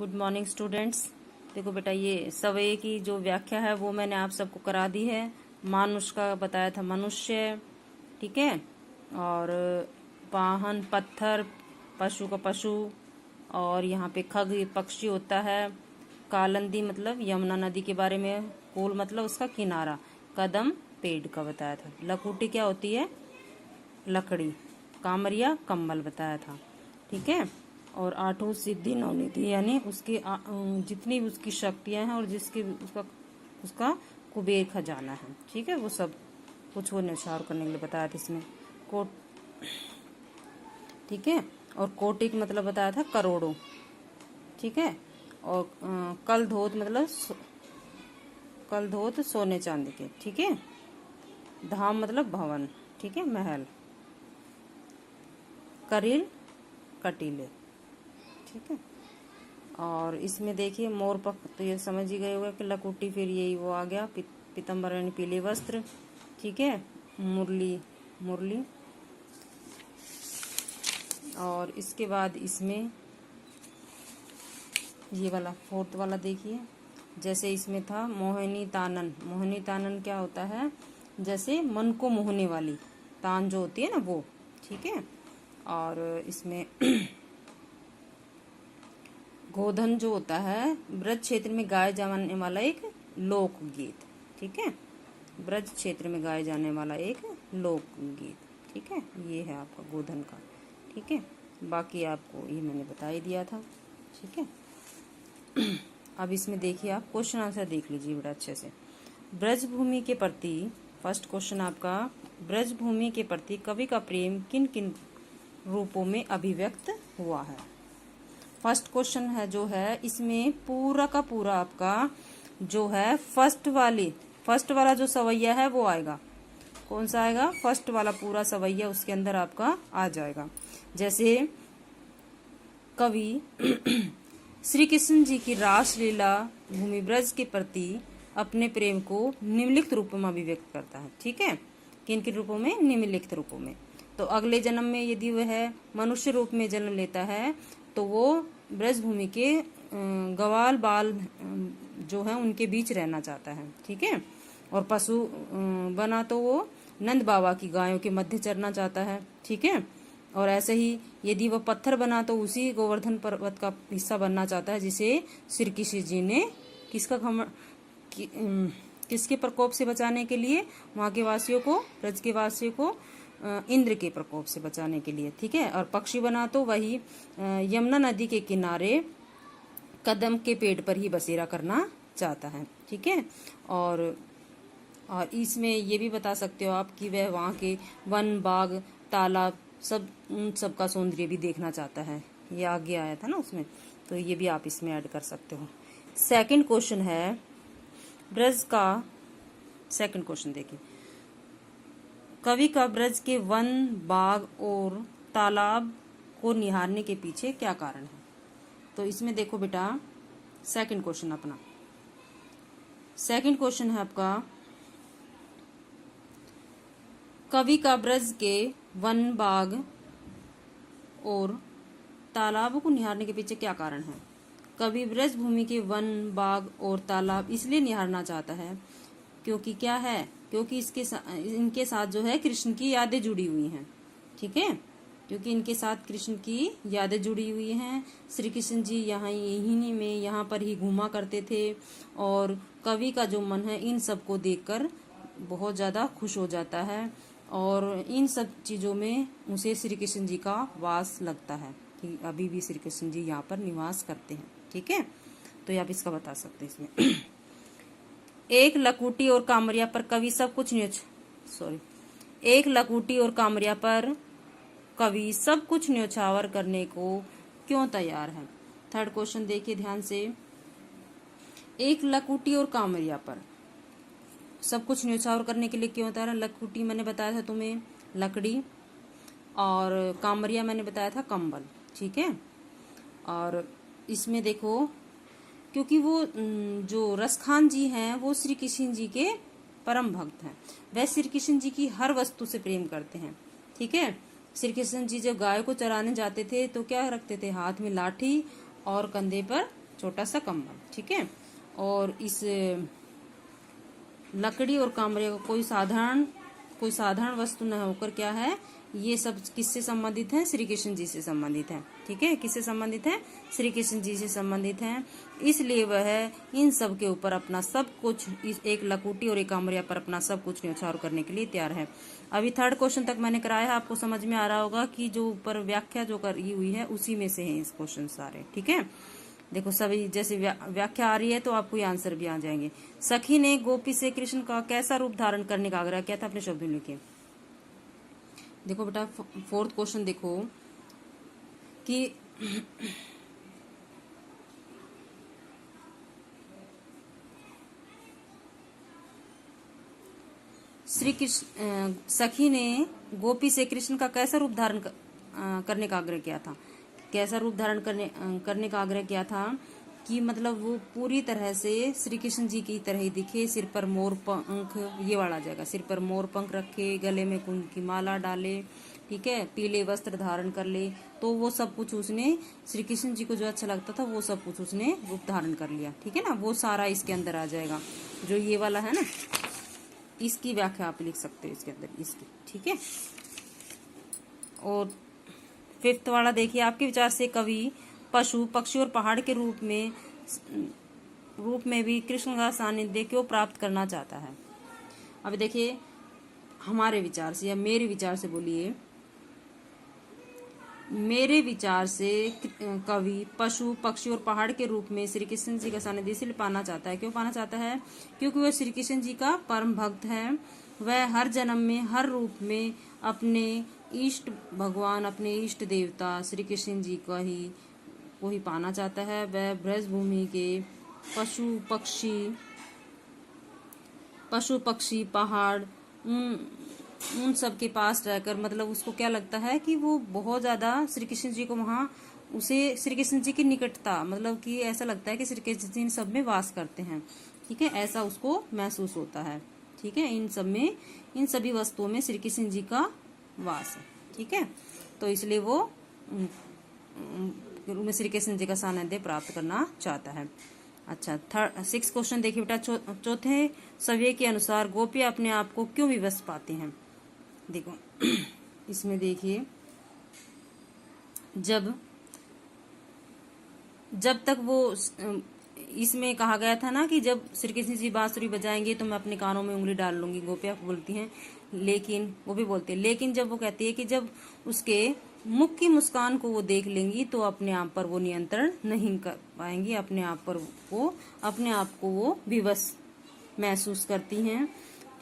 Good morning students. देखो बेटा, ये सवये की जो व्याख्या है वो मैंने आप सबको करा दी है। मानुष का बताया था मनुष्य, ठीक है। और वाहन पत्थर, पशु का पशु, और यहाँ पे खग पक्षी होता है। कालंदी मतलब यमुना नदी के बारे में। कूल मतलब उसका किनारा। कदम पेड़ का बताया था। लकुटी क्या होती है? लकड़ी। कामरिया कंबल बताया था, ठीक है। और आठों सिद्धि नवनिधि यानी उसकी जितनी भी उसकी शक्तियां हैं और जिसके उसका कुबेर खजाना है, ठीक है। वो सब कुछ वो निछावर करने के लिए बताया था इसमें। कोट, ठीक है। और कोटिक मतलब बताया था करोड़ों, ठीक है। और कल धोत मतलब कल धोत सोने चांदी के, ठीक है। धाम मतलब भवन, ठीक है, महल। करील कटीले, ठीक है। और इसमें देखिए मोर पख, तो ये समझ ही गए होगा कि लकुटी, फिर यही वो आ गया पीतम्बर यानी पीले वस्त्र, ठीक है। मुरली मुरली। और इसके बाद इसमें ये वाला फोर्थ वाला देखिए, जैसे इसमें था मोहिनी तानन। मोहिनी तानन क्या होता है? जैसे मन को मोहने वाली तान जो होती है ना, वो, ठीक है। और इसमें गोधन जो होता है ब्रज क्षेत्र में गाए जाने वाला एक लोकगीत, ठीक है। ब्रज क्षेत्र में गाए जाने वाला एक लोकगीत, ठीक है। ये है आपका गोधन का, ठीक है। बाकी आपको ये मैंने बता ही दिया था, ठीक है। अब इसमें देखिए आप क्वेश्चन आंसर देख लीजिए बड़ा अच्छे से। ब्रज भूमि के प्रति, फर्स्ट क्वेश्चन आपका, ब्रज भूमि के प्रति कवि का प्रेम किन किन रूपों में अभिव्यक्त हुआ है? फर्स्ट क्वेश्चन है जो है, इसमें पूरा का पूरा आपका जो है फर्स्ट वाला जो सवैया है वो आएगा। कौन सा आएगा? फर्स्ट वाला पूरा सवैया उसके अंदर आपका आ जाएगा। जैसे कवि श्री कृष्ण जी की रासलीला भूमि ब्रज के प्रति अपने प्रेम को निम्नलिखित रूपों में अभिव्यक्त करता है, ठीक है। किन किन रूपों में? निम्नलिखित रूपों में। तो अगले जन्म में यदि वह मनुष्य रूप में जन्म लेता है तो वो ब्रज भूमि के गवाल बाल जो है उनके बीच रहना चाहता है, ठीक है। और पशु बना तो वो नंद बाबा की गायों के मध्य चरना चाहता है, ठीक है। और ऐसे ही यदि वह पत्थर बना तो उसी गोवर्धन पर्वत का हिस्सा बनना चाहता है, जिसे श्री कृष्ण जी ने किसके प्रकोप से बचाने के लिए? वहां के वासियों को, ब्रज के वासियों को इंद्र के प्रकोप से बचाने के लिए, ठीक है। और पक्षी बना तो वही यमुना नदी के किनारे कदम के पेड़ पर ही बसेरा करना चाहता है, ठीक है। और इसमें ये भी बता सकते हो आप कि वह वहाँ के वन, बाग, तालाब सबका सौंदर्य भी देखना चाहता है। ये आगे आया था ना उसमें, तो ये भी आप इसमें ऐड कर सकते हो। सेकंड क्वेश्चन है ब्रज का, सेकंड क्वेश्चन देखिए, कवि का ब्रज के वन, बाग और तालाब को निहारने के पीछे क्या कारण है? तो इसमें देखो बेटा, सेकंड क्वेश्चन अपना, सेकंड क्वेश्चन है आपका, कवि का ब्रज के वन, बाग और तालाब को निहारने के पीछे क्या कारण है? कवि ब्रज भूमि के वन, बाग और तालाब इसलिए निहारना चाहता है क्योंकि क्या है? क्योंकि इनके साथ जो है कृष्ण की यादें जुड़ी हुई हैं, ठीक है। क्योंकि इनके साथ कृष्ण की यादें जुड़ी हुई हैं। श्री कृष्ण जी यहाँ पर ही घूमा करते थे और कवि का जो मन है इन सब को देखकर बहुत ज्यादा खुश हो जाता है और इन सब चीजों में उसे श्री कृष्ण जी का वास लगता है कि अभी भी श्री कृष्ण जी यहाँ पर निवास करते हैं, ठीक है। तो ये आप इसका बता सकते हैं इसमें। एक लकुटी और कामरिया पर कवि सब कुछ एक लकुटी और कामरिया पर कवि सब कुछ न्योछावर करने को क्यों तैयार है? थर्ड क्वेश्चन देखिए ध्यान से। एक लकुटी और कामरिया पर सब कुछ न्योछावर करने के लिए क्यों तैयार है? लकुटी मैंने बताया था तुम्हें लकड़ी, और कामरिया मैंने बताया था कंबल, ठीक है। और इसमें देखो, क्योंकि वो जो रसखान जी हैं वो श्री कृष्ण जी के परम भक्त हैं। वह श्री कृष्ण जी की हर वस्तु से प्रेम करते हैं, ठीक है। श्री कृष्ण जी जब गाय को चराने जाते थे तो क्या रखते थे? हाथ में लाठी और कंधे पर छोटा सा कंबल, ठीक है। और इस लकड़ी और कमरे को कोई साधारण वस्तु न होकर क्या है, ये सब किससे संबंधित है, श्री कृष्ण जी से संबंधित है, ठीक है। किससे संबंधित है, श्री कृष्ण जी से संबंधित है। इसलिए वह इन सब के ऊपर अपना सब कुछ, इस एक लकुटी और एक कमरिया पर अपना सब कुछ न्यौछावर करने के लिए तैयार है। अभी 3rd क्वेश्चन तक मैंने कराया है, आपको समझ में आ रहा होगा कि जो ऊपर व्याख्या जो करी हुई है उसी में से है इस क्वेश्चन सारे, ठीक है। देखो सभी जैसे व्याख्या आ रही है तो आपको ये आंसर भी आ जाएंगे। सखी ने गोपी से कृष्ण का कैसा रूप धारण करने का आग्रह किया था, अपने शब्दों में लिखिए। देखो बेटा 4th क्वेश्चन देखो कि श्री कृष्ण सखी ने गोपी से कृष्ण का कैसा रूप धारण करने का आग्रह किया था। कैसा रूप धारण करने का आग्रह किया था कि मतलब वो पूरी तरह से श्री कृष्ण जी की तरह ही दिखे, सिर पर मोर पंख, ये वाला आ जाएगा, सिर पर मोर पंख रखे, गले में कुंद की माला डाले, ठीक है, पीले वस्त्र धारण कर ले। तो वो सब कुछ उसने, श्री कृष्ण जी को जो अच्छा लगता था वो सब कुछ उसने रूप धारण कर लिया, ठीक है ना। वो सारा इसके अंदर आ जाएगा, जो ये वाला है ना, इसकी व्याख्या आप लिख सकते हो इसके अंदर, इसकी, ठीक है। और 5th वाला देखिए, आपके विचार से कवि पशु, पक्षी और पहाड़ के रूप में भी कृष्ण का सानिध्य क्यों प्राप्त करना चाहता है। अब देखिए हमारे विचार से या मेरे विचार से बोलिए, मेरे विचार से कवि पशु, पक्षी और पहाड़ के रूप में श्री कृष्ण जी का सानिध्य इसलिए पाना चाहता है। क्यों पाना चाहता है? क्योंकि वह श्री कृष्ण जी का परम भक्त है। वह हर जन्म में, हर रूप में अपने इष्ट भगवान, अपने इष्ट देवता श्री कृष्ण जी को ही पाना चाहता है। वह ब्रजभूमि के पशु पक्षी पहाड़ उन सब के पास रहकर, मतलब उसको क्या लगता है कि वो बहुत ज्यादा श्री कृष्ण जी को वहां, उसे श्री कृष्ण जी की निकटता, मतलब कि ऐसा लगता है कि श्री कृष्ण जी इन सब में वास करते हैं, ठीक है, ऐसा उसको महसूस होता है, ठीक है। इन सब में, इन सभी वस्तुओं में श्री कृष्ण जी का वास है, ठीक है। तो इसलिए वो श्री कृष्ण जी का सानिध्य प्राप्त करना चाहता है। अच्छा 6th क्वेश्चन देखिए बेटा, चौथे सव्य के अनुसार गोपियां अपने आप को क्यों विवश पाती हैं। देखो इसमें देखिए, जब तक वो, इसमें कहा गया था ना कि जब श्री कृष्ण जी बांसुरी बजाएंगे तो मैं अपने कानों में उंगली डाल लूंगी, गोपियां बोलती हैं, लेकिन वो भी बोलते हैं, लेकिन जब वो कहती है कि जब उसके मुख की मुस्कान को वो देख लेंगी तो अपने आप पर वो नियंत्रण नहीं कर पाएंगी, अपने आप को वो विवश महसूस करती हैं,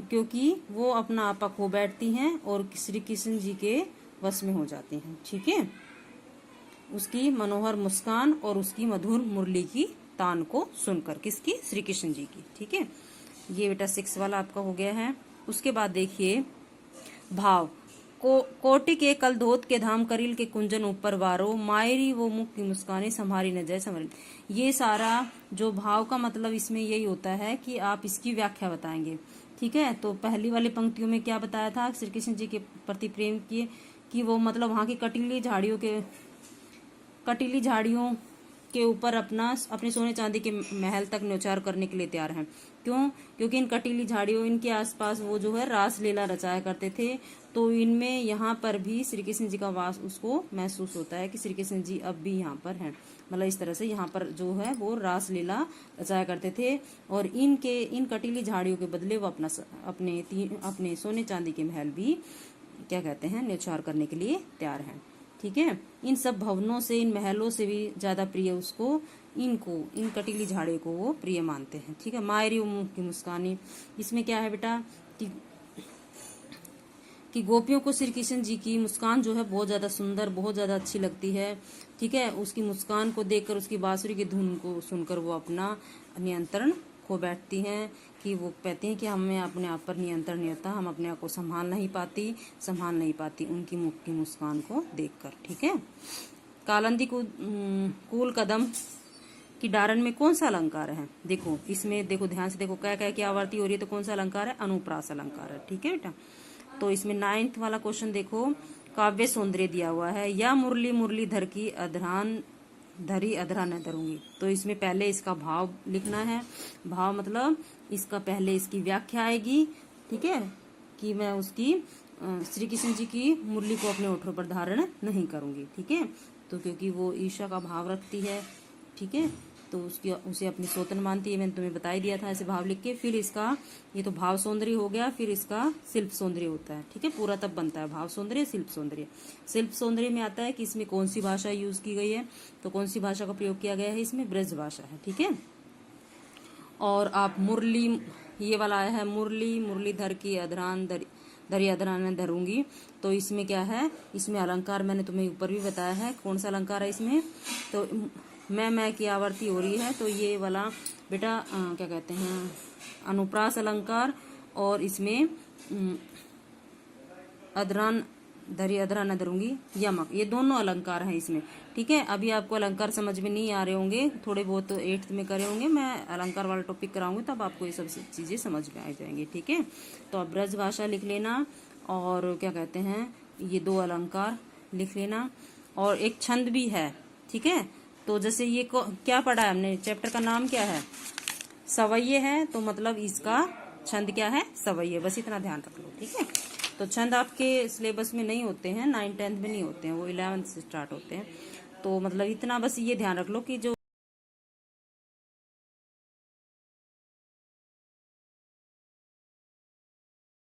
क्योंकि वो अपना आपा खो बैठती हैं और श्री कृष्ण जी के वश में हो जाती हैं, ठीक है। उसकी मनोहर मुस्कान और उसकी मधुर मुरली की तान को सुनकर, किसकी? श्री कृष्ण जी की, ठीक है। ये बेटा 6 वाला आपका हो गया है। उसके बाद देखिए भाव, कोटि के कल धोत के धाम, करील के कुंजन ऊपर वारो, मायरी वो मुख की मुस्काने, संभारी न जाए संभल। ये सारा जो भाव का मतलब इसमें यही होता है कि आप इसकी व्याख्या बताएंगे, ठीक है। तो पहली वाली पंक्तियों में क्या बताया था, श्री कृष्ण जी के प्रति प्रेम किए कि वो मतलब वहां की कटीली झाड़ियों के ऊपर अपने सोने चांदी के महल तक न्यौछावर करने के लिए तैयार हैं। क्यों? क्योंकि इन कटीली झाड़ियों, इनके आसपास वो जो है रास लीला रचाया करते थे, तो इनमें यहाँ पर भी श्री कृष्ण जी का वास उसको महसूस होता है कि श्री कृष्ण जी अब भी यहाँ पर हैं। मतलब इस तरह से यहाँ पर जो है वो रास लीला रचाया करते थे, और इन कटीली झाड़ियों के बदले वो अपने सोने चांदी के महल भी क्या कहते हैं, न्यौछावर करने के लिए तैयार हैं, ठीक है। इन सब भवनों से, इन महलों से भी ज्यादा प्रिय उसको इन कटीली झाड़ियों को वो प्रिय मानते हैं, ठीक है। मायरी मुख की मुस्कानी, इसमें क्या है बेटा कि गोपियों को श्री कृष्ण जी की मुस्कान जो है बहुत ज्यादा सुंदर, बहुत ज्यादा अच्छी लगती है, ठीक है। उसकी मुस्कान को देखकर, उसकी बांसुरी की धुन को सुनकर वो अपना नियंत्रण खो बैठती हैं, कि वो कहती हैं कि हमें अपने आप पर नियंत्रण नहीं होता, हम अपने आप को संभाल नहीं पाती उनकी मुख की मुस्कान को देखकर, ठीक है। कालंदी कूल कदम की डारन में कौन सा अलंकार है? देखो इसमें, देखो ध्यान से देखो, क्या क्या की आवर्ती हो रही है, तो कौन सा अलंकार है? अनुप्रास अलंकार है, ठीक है बेटा। तो इसमें 9th वाला क्वेश्चन देखो, काव्य सौंदर्य दिया हुआ है, या मुरली मुरलीधर की अधरान धरी अधरा न धरूंगी। तो इसमें पहले इसका भाव लिखना है। भाव मतलब इसका पहले इसकी व्याख्या आएगी, ठीक है, कि मैं उसकी श्री कृष्ण जी की मुरली को अपने ओठों पर धारण नहीं करूंगी, ठीक है। तो क्योंकि वो ईर्ष्या का भाव रखती है, ठीक है, तो उसे अपनी सोतन मानती है। मैंने तुम्हें बता ही दिया था ऐसे भाव लिख के। फिर इसका ये तो भाव सौंदर्य हो गया, फिर इसका शिल्प सौंदर्य होता है, ठीक है। पूरा तब बनता है भाव सौंदर्य, शिल्प सौंदर्य। शिल्प सौंदर्य में आता है कि इसमें कौन सी भाषा यूज की गई है, तो कौन सी भाषा का प्रयोग किया गया है, इसमें ब्रज भाषा है, ठीक है। और आप मुरली, ये वाला आया है मुरली, मुरलीधर की अधरान धरी अधरान धरूंगी। तो इसमें क्या है, इसमें अलंकार मैंने तुम्हें ऊपर भी बताया है कौन सा अलंकार है इसमें। तो मैं की आवर्ती हो रही है, तो ये वाला बेटा क्या कहते हैं, अनुप्रास अलंकार। और इसमें अधरान धरी अधरा न धरूंगी, यमक, ये दोनों अलंकार हैं इसमें, ठीक है। अभी आपको अलंकार समझ में नहीं आ रहे होंगे, थोड़े बहुत तो 8th में करे होंगे, मैं अलंकार वाला टॉपिक कराऊंगी तब आपको ये सब चीजें समझ में आ जाएंगी, ठीक है। तो अब ब्रज भाषा लिख लेना, और क्या कहते हैं, ये 2 अलंकार लिख लेना, और एक छंद भी है, ठीक है। तो जैसे ये क्या पढ़ा है हमने, चैप्टर का नाम क्या है, सवैये है, तो मतलब इसका छंद क्या है, सवैये, बस इतना ध्यान रख लो, ठीक है। तो छंद आपके सिलेबस में नहीं होते हैं, 9th 10th में नहीं होते हैं, वो 11th से स्टार्ट होते हैं। तो मतलब इतना बस ये ध्यान रख लो कि जो